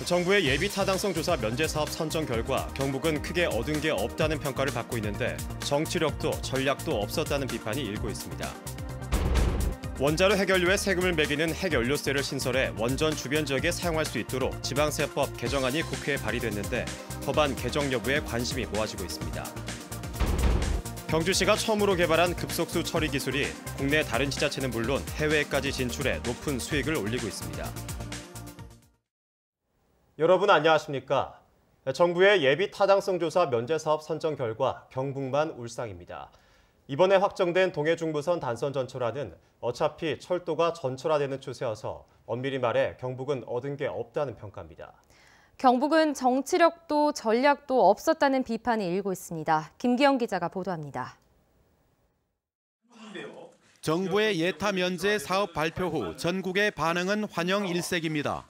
정부의 예비 타당성 조사 면제 사업 선정 결과 경북은 크게 얻은 게 없다는 평가를 받고 있는데 정치력도 전략도 없었다는 비판이 일고 있습니다. 원자로 핵연료에 세금을 매기는 핵연료세를 신설해 원전 주변 지역에 사용할 수 있도록 지방세법 개정안이 국회에 발의됐는데 법안 개정 여부에 관심이 모아지고 있습니다. 경주시가 처음으로 개발한 급속수 처리 기술이 국내 다른 지자체는 물론 해외까지 진출해 높은 수익을 올리고 있습니다. 여러분 안녕하십니까? 정부의 예비 타당성 조사 면제 사업 선정 결과 경북만 울상입니다. 이번에 확정된 동해중부선 단선 전철화는 어차피 철도가 전철화되는 추세여서 엄밀히 말해 경북은 얻은 게 없다는 평가입니다. 경북은 정치력도 전략도 없었다는 비판이 일고 있습니다. 김기영 기자가 보도합니다. 정부의 예타 면제 사업 발표 후 전국의 반응은 환영 일색입니다.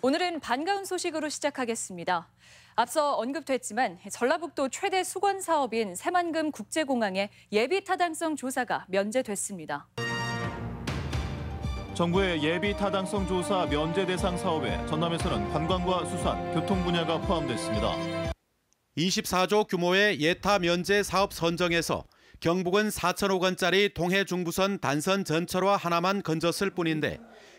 오늘은 반가운 소식으로 시작하겠습니다. 앞서 언급됐지만 전라북도 최대 수건 사업인 새만금 국제공항의 예비 타당성 조사가 면제됐습니다. 정부의 예비 타당성 조사 면제 대상 사업에 전남에서는 관광과 수산, 교통 분야가 포함됐습니다. 24조 규모의 예타 면제 사업 선정에서 경북은 4천억 원짜리 동해중부선 단선 전철화 하나만 건졌을 뿐인데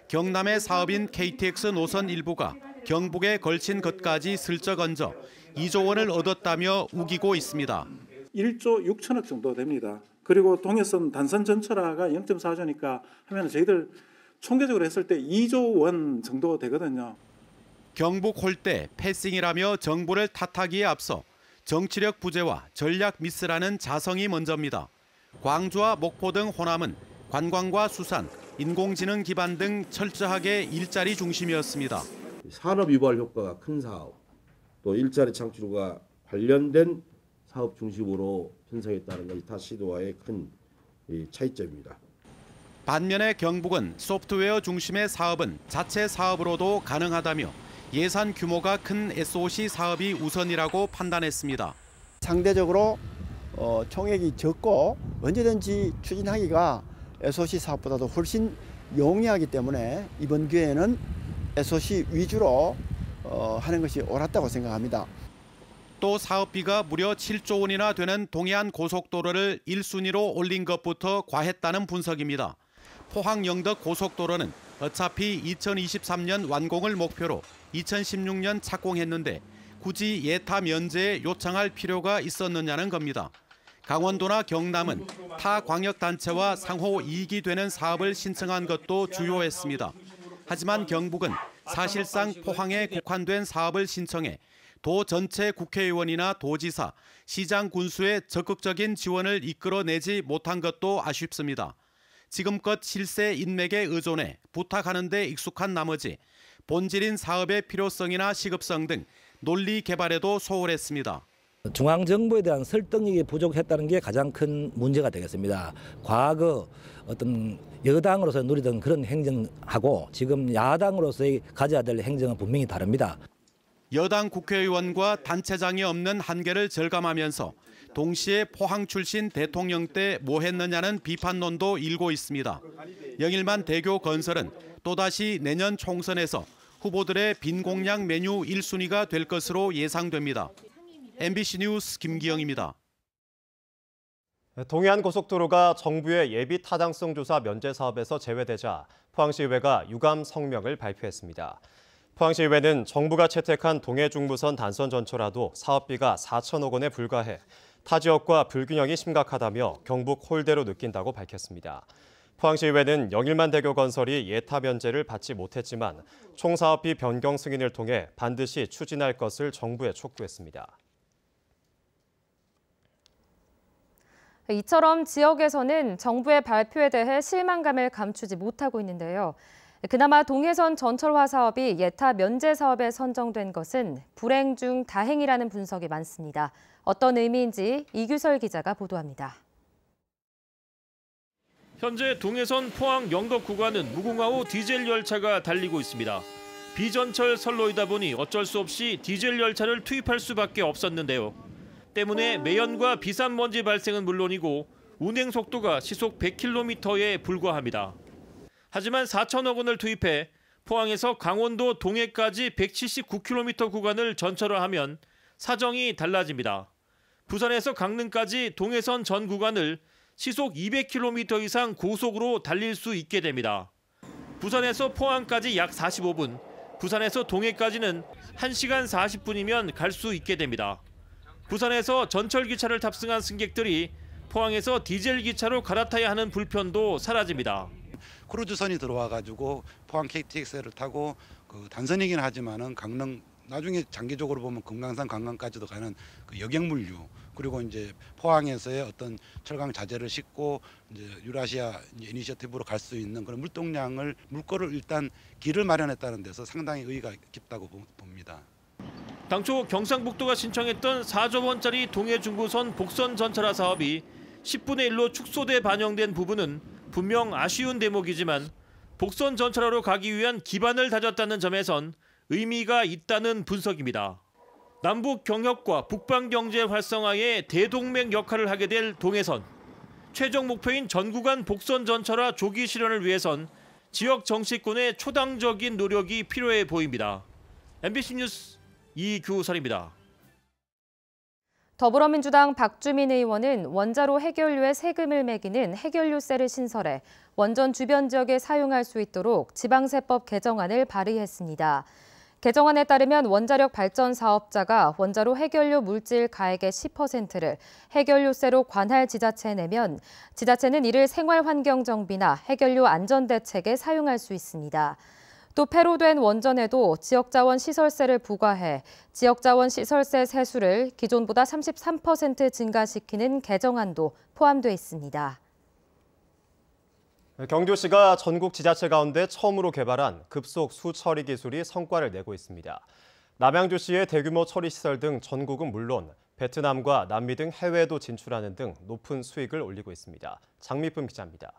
경남의 사업인 KTX 노선 일부가 경북에 걸친 것까지 슬쩍 얹어 2조 원을 얻었다며 우기고 있습니다. 1조 6천억 정도 됩니다. 그리고 동해선 단선 전철화가 0.4조니까 하면 저희들 총계적으로 했을 때 2조 원 정도 되거든요. 경북 홀대 패싱이라며 정부를 탓하기에 앞서 정치력 부재와 전략 미스라는 자성이 먼저입니다. 광주와 목포 등 호남은 관광과 수산, 인공지능 기반 등 철저하게 일자리 중심이었습니다. 산업 유발 효과가 큰 사업, 또 일자리 창출과 관련된 사업 중심으로 편성했다는 것이 타 시도와의 큰 차이점입니다. 반면에 경북은 소프트웨어 중심의 사업은 자체 사업으로도 가능하다며 예산 규모가 큰 SOC 사업이 우선이라고 판단했습니다. 상대적으로 총액이 적고 언제든지 추진하기가 SOC 사업보다도 훨씬 용이하기 때문에 이번 기회에는 SOC 위주로 하는 것이 옳았다고 생각합니다. 또 사업비가 무려 7조 원이나 되는 동해안 고속도로를 1순위로 올린 것부터 과했다는 분석입니다. 포항 영덕 고속도로는 어차피 2023년 완공을 목표로 2016년 착공했는데 굳이 예타 면제에 요청할 필요가 있었느냐는 겁니다. 강원도나 경남은 타 광역단체와 상호 이익이 되는 사업을 신청한 것도 주요했습니다. 하지만 경북은 사실상 포항에 국한된 사업을 신청해 도 전체 국회의원이나 도지사, 시장 군수의 적극적인 지원을 이끌어내지 못한 것도 아쉽습니다. 지금껏 실세 인맥에 의존해 부탁하는 데 익숙한 나머지 본질인 사업의 필요성이나 시급성 등 논리 개발에도 소홀했습니다. 중앙정부에 대한 설득력이 부족했다는 게 가장 큰 문제가 되겠습니다. 과거 어떤 여당으로서 누리던 그런 행정하고 지금 야당으로서의 가져야 될 행정은 분명히 다릅니다. 여당 국회의원과 단체장이 없는 한계를 절감하면서 동시에 포항 출신 대통령 때 뭐 했느냐는 비판론도 일고 있습니다. 영일만 대교 건설은 또다시 내년 총선에서 후보들의 빈 공약 메뉴 1순위가 될 것으로 예상됩니다. MBC 뉴스 김기영입니다. 동해안 고속도로가 정부의 예비 타당성 조사 면제 사업에서 제외되자 포항시의회가 유감 성명을 발표했습니다. 포항시의회는 정부가 채택한 동해중부선 단선 전철화도 사업비가 4천억 원에 불과해 타 지역과 불균형이 심각하다며 경북 홀대로 느낀다고 밝혔습니다. 포항시의회는 영일만 대교 건설이 예타 면제를 받지 못했지만 총사업비 변경 승인을 통해 반드시 추진할 것을 정부에 촉구했습니다. 이처럼 지역에서는 정부의 발표에 대해 실망감을 감추지 못하고 있는데요. 그나마 동해선 전철화 사업이 예타 면제 사업에 선정된 것은 불행 중 다행이라는 분석이 많습니다. 어떤 의미인지 이규설 기자가 보도합니다. 현재 동해선 포항 영덕 구간은 무궁화호 디젤 열차가 달리고 있습니다. 비전철 선로이다 보니 어쩔 수 없이 디젤 열차를 투입할 수밖에 없었는데요. 때문에 매연과 비산먼지 발생은 물론이고 운행 속도가 시속 100km에 불과합니다. 하지만 4천억 원을 투입해 포항에서 강원도 동해까지 179km 구간을 전철을 하면 사정이 달라집니다. 부산에서 강릉까지 동해선 전 구간을 시속 200km 이상 고속으로 달릴 수 있게 됩니다. 부산에서 포항까지 약 45분, 부산에서 동해까지는 1시간 40분이면 갈 수 있게 됩니다. 부산에서 전철 기차를 탑승한 승객들이 포항에서 디젤 기차로 갈아타야 하는 불편도 사라집니다. 크루즈선이 들어와가지고 포항 KTX를 타고 그 단선이긴 하지만은 강릉 나중에 장기적으로 보면 금강산 관광까지도 가는 그 여객물류 그리고 이제 포항에서의 어떤 철강 자재를 싣고 이제 유라시아 이니셔티브로 갈 수 있는 그런 물거를 일단 길을 마련했다는 데서 상당히 의의가 깊다고 봅니다. 당초 경상북도가 신청했던 4조 원짜리 동해중부선 복선 전철화 사업이 10분의 1로 축소돼 반영된 부분은 분명 아쉬운 대목이지만 복선 전철화로 가기 위한 기반을 다졌다는 점에선 의미가 있다는 분석입니다. 남북 경협과 북방 경제 활성화에 대동맥 역할을 하게 될 동해선. 최종 목표인 전구간 복선 전철화 조기 실현을 위해선 지역 정치권의 초당적인 노력이 필요해 보입니다. MBC 뉴스 이규설입니다. 더불어민주당 박주민 의원은 원자로 해결료에 세금을 매기는 해결료세를 신설해 원전 주변 지역에 사용할 수 있도록 지방세법 개정안을 발의했습니다. 개정안에 따르면 원자력 발전 사업자가 원자로 해결료 물질 가액의 10%를 해결료세로 관할 지자체에 내면 지자체는 이를 생활환경 정비나 해결료 안전 대책에 사용할 수 있습니다. 또 폐로된 원전에도 지역자원 시설세를 부과해 지역자원 시설세 세수를 기존보다 33% 증가시키는 개정안도 포함돼 있습니다. 경주시가 전국 지자체 가운데 처음으로 개발한 급속 수처리 기술이 성과를 내고 있습니다. 남양주시의 대규모 처리시설 등 전국은 물론 베트남과 남미 등 해외에도 진출하는 등 높은 수익을 올리고 있습니다. 장미쁨 기자입니다.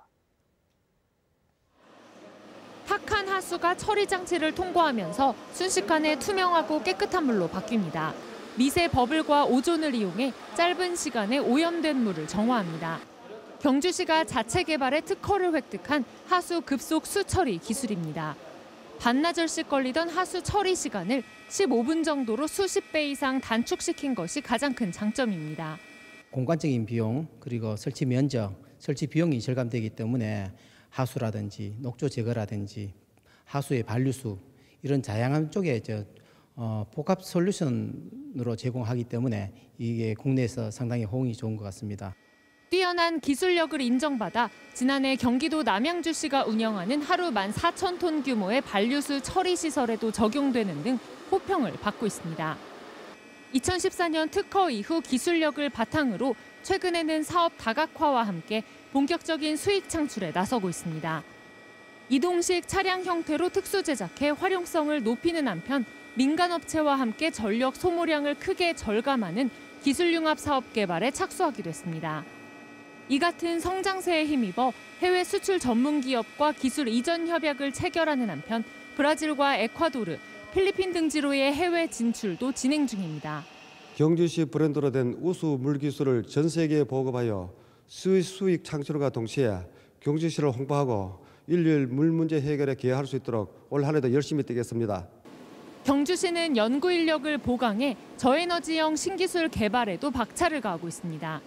탁한 하수가 처리 장치를 통과하면서 순식간에 투명하고 깨끗한 물로 바뀝니다. 미세 버블과 오존을 이용해 짧은 시간에 오염된 물을 정화합니다. 경주시가 자체 개발해 특허를 획득한 하수 급속 수처리 기술입니다. 반나절씩 걸리던 하수 처리 시간을 15분 정도로 수십 배 이상 단축시킨 것이 가장 큰 장점입니다. 공간적인 비용 그리고 설치 면적, 설치 비용이 절감되기 때문에 하수라든지 녹조 제거라든지 하수의 반류수 이런 다양한 쪽에 복합 솔루션으로 제공하기 때문에 이게 국내에서 상당히 호응이 좋은 것 같습니다. 뛰어난 기술력을 인정받아 지난해 경기도 남양주시가 운영하는 하루 14,000톤 규모의 반류수 처리 시설에도 적용되는 등 호평을 받고 있습니다. 2014년 특허 이후 기술력을 바탕으로 최근에는 사업 다각화와 함께 본격적인 수익 창출에 나서고 있습니다. 이동식 차량 형태로 특수 제작해 활용성을 높이는 한편 민간업체와 함께 전력 소모량을 크게 절감하는 기술융합 사업 개발에 착수하기도 했습니다. 이 같은 성장세에 힘입어 해외 수출 전문 기업과 기술 이전 협약을 체결하는 한편 브라질과 에콰도르, 필리핀 등지로의 해외 진출도 진행 중입니다. 경주시 브랜드로 된 우수 물기술을 전 세계에 보급하여 수익 창출과 동시에 경주시를 홍보하고 일일 물 문제 해결에 기여할 수 있도록 올 한 해도 열심히 뛰겠습니다. 경주시는 연구 인력을 보강해 저에너지형 신기술 개발에도 박차를 가하고 있습니다.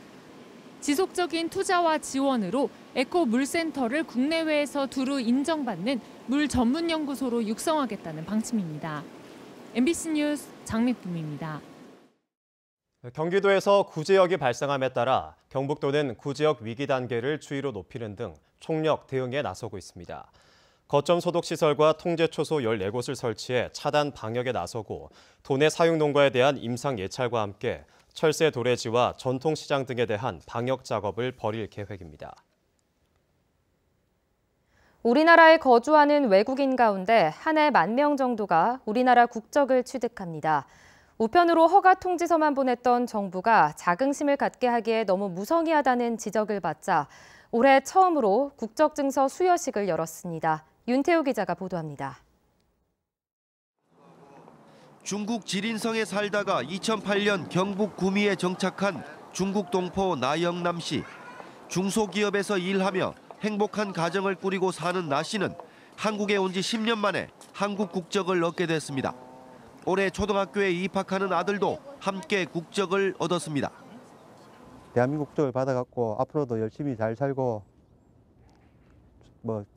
지속적인 투자와 지원으로 에코 물센터를 국내외에서 두루 인정받는 물 전문 연구소로 육성하겠다는 방침입니다. MBC 뉴스 장미쁨입니다. 경기도에서 구제역이 발생함에 따라 경북도는 구제역 위기 단계를 주의로 높이는 등 총력 대응에 나서고 있습니다. 거점 소독 시설과 통제 초소 14곳을 설치해 차단 방역에 나서고 도내 사육 농가에 대한 임상 예찰과 함께 철새 도래지와 전통시장 등에 대한 방역 작업을 벌일 계획입니다. 우리나라에 거주하는 외국인 가운데 한 해 10,000명 정도가 우리나라 국적을 취득합니다. 우편으로 허가 통지서만 보냈던 정부가 자긍심을 갖게 하기에 너무 무성의하다는 지적을 받자 올해 처음으로 국적증서 수여식을 열었습니다. 윤태우 기자가 보도합니다. 중국 지린성에 살다가 2008년 경북 구미에 정착한 중국 동포 나영남 씨. 중소기업에서 일하며 행복한 가정을 꾸리고 사는 나 씨는 한국에 온 지 10년 만에 한국 국적을 얻게 됐습니다. 올해 초등학교에 입학하는 아들도 함께 국적을 얻었습니다. 대한민국 국적을 받아갖고 앞으로도 열심히 잘 살고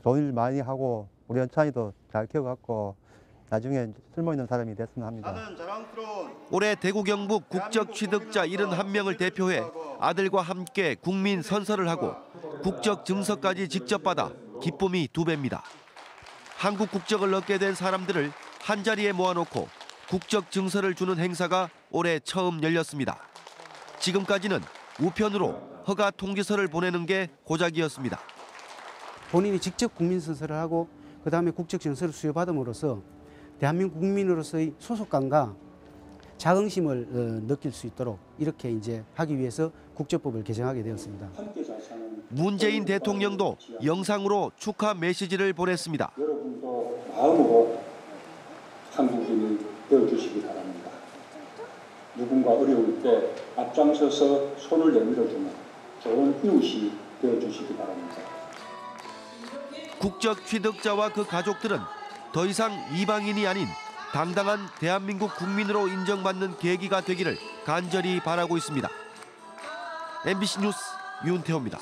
좋은 일 많이 하고 우리 연찬이도 잘 키워갖고 나중에 쓸모있는 사람이 됐으면 합니다. 올해 대구 경북 국적 취득자 71명을 대표해 아들과 함께 국민 선서를 하고 국적 증서까지 직접 받아 기쁨이 2배입니다. 한국 국적을 얻게 된 사람들을 한자리에 모아놓고 국적 증서를 주는 행사가 올해 처음 열렸습니다. 지금까지는 우편으로 허가 통지서를 보내는 게 고작이었습니다. 본인이 직접 국민선서를 하고 그다음에 국적 증서를 수여받음으로써 대한민국 국민으로서의 소속감과 자긍심을 느낄 수 있도록 이렇게 이제 하기 위해서 국적법을 개정하게 되었습니다. 문재인 대통령도 영상으로 축하 메시지를 보냈습니다. 여러분도 마음으로 한국인이 되어주시기 바랍니다. 누군가 어려울 때 앞장서서 손을 내밀어주는 좋은 이웃이 되어주시기 바랍니다. 국적 취득자와 그 가족들은 더 이상 이방인이 아닌 당당한 대한민국 국민으로 인정받는 계기가 되기를 간절히 바라고 있습니다. MBC 뉴스 윤태호입니다.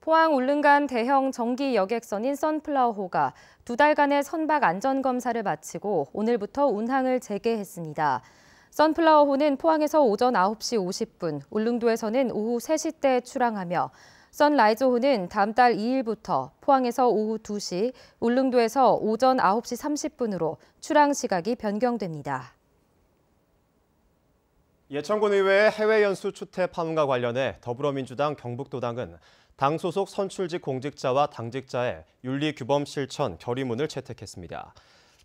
포항 울릉간 대형 전기 여객선인 선플라워호가 2달간의 선박 안전검사를 마치고 오늘부터 운항을 재개했습니다. 선플라워호는 포항에서 오전 9시 50분, 울릉도에서는 오후 3시 때 출항하며 선라이즈호는 다음 달 2일부터 포항에서 오후 2시, 울릉도에서 오전 9시 30분으로 출항 시각이 변경됩니다. 예천군 의회의 해외 연수 추태 파문과 관련해 더불어민주당 경북도당은 당 소속 선출직 공직자와 당직자의 윤리규범 실천 결의문을 채택했습니다.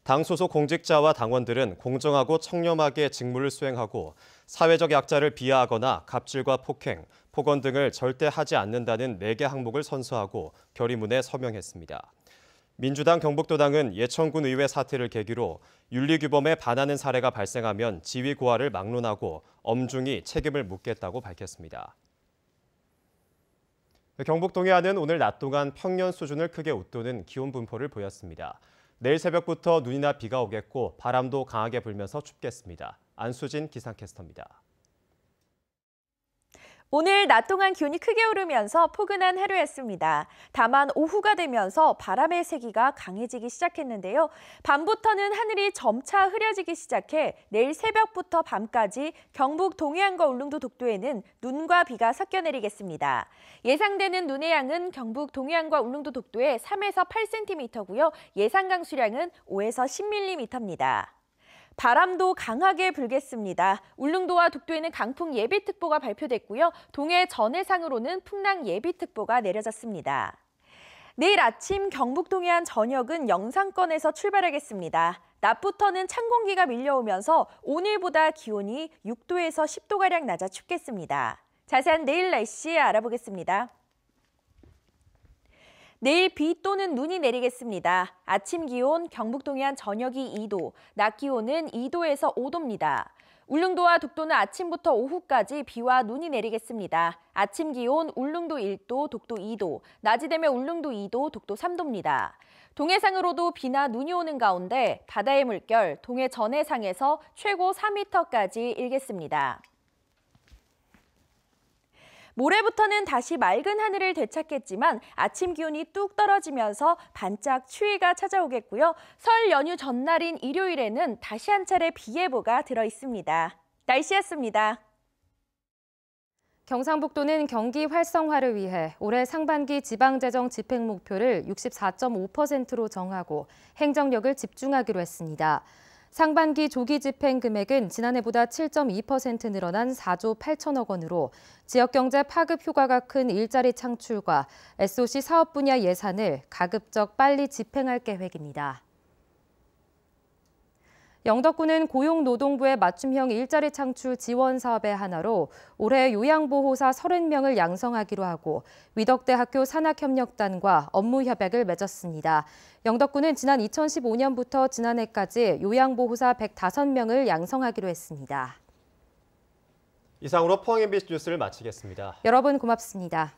당 소속 공직자와 당원들은 공정하고 청렴하게 직무를 수행하고 사회적 약자를 비하하거나 갑질과 폭행, 폭언 등을 절대 하지 않는다는 4개 항목을 선서하고 결의문에 서명했습니다. 민주당 경북도당은 예천군 의회 사태를 계기로 윤리규범에 반하는 사례가 발생하면 지위 고하를 막론하고 엄중히 책임을 묻겠다고 밝혔습니다. 경북 동해안은 오늘 낮 동안 평년 수준을 크게 웃도는 기온 분포를 보였습니다. 내일 새벽부터 눈이나 비가 오겠고 바람도 강하게 불면서 춥겠습니다. 안수진 기상캐스터입니다. 오늘 낮 동안 기온이 크게 오르면서 포근한 하루였습니다. 다만 오후가 되면서 바람의 세기가 강해지기 시작했는데요. 밤부터는 하늘이 점차 흐려지기 시작해 내일 새벽부터 밤까지 경북 동해안과 울릉도 독도에는 눈과 비가 섞여 내리겠습니다. 예상되는 눈의 양은 경북 동해안과 울릉도 독도에 3에서 8cm고요. 예상 강수량은 5에서 10mm입니다. 바람도 강하게 불겠습니다. 울릉도와 독도에는 강풍 예비특보가 발표됐고요. 동해 전해상으로는 풍랑 예비특보가 내려졌습니다. 내일 아침 경북 동해안 전역은 영상권에서 출발하겠습니다. 낮부터는 찬 공기가 밀려오면서 오늘보다 기온이 6도에서 10도가량 낮아 춥겠습니다. 자세한 내일 날씨 알아보겠습니다. 내일 비 또는 눈이 내리겠습니다. 아침 기온 경북 동해안 전역이 2도, 낮 기온은 2도에서 5도입니다. 울릉도와 독도는 아침부터 오후까지 비와 눈이 내리겠습니다. 아침 기온 울릉도 1도, 독도 2도, 낮이 되면 울릉도 2도, 독도 3도입니다. 동해상으로도 비나 눈이 오는 가운데 바다의 물결 동해 전해상에서 최고 4m까지 일겠습니다. 모레부터는 다시 맑은 하늘을 되찾겠지만 아침 기온이 뚝 떨어지면서 반짝 추위가 찾아오겠고요. 설 연휴 전날인 일요일에는 다시 한 차례 비 예보가 들어 있습니다. 날씨였습니다. 경상북도는 경기 활성화를 위해 올해 상반기 지방재정 집행 목표를 64.5%로 정하고 행정력을 집중하기로 했습니다. 상반기 조기 집행 금액은 지난해보다 7.2% 늘어난 4조 8천억 원으로 지역경제 파급 효과가 큰 일자리 창출과 SOC 사업 분야 예산을 가급적 빨리 집행할 계획입니다. 영덕군은 고용노동부의 맞춤형 일자리 창출 지원 사업의 하나로 올해 요양보호사 30명을 양성하기로 하고 위덕대학교 산학협력단과 업무 협약을 맺었습니다. 영덕군은 지난 2015년부터 지난해까지 요양보호사 105명을 양성하기로 했습니다. 이상으로 포항 MBC 뉴스를 마치겠습니다. 여러분 고맙습니다.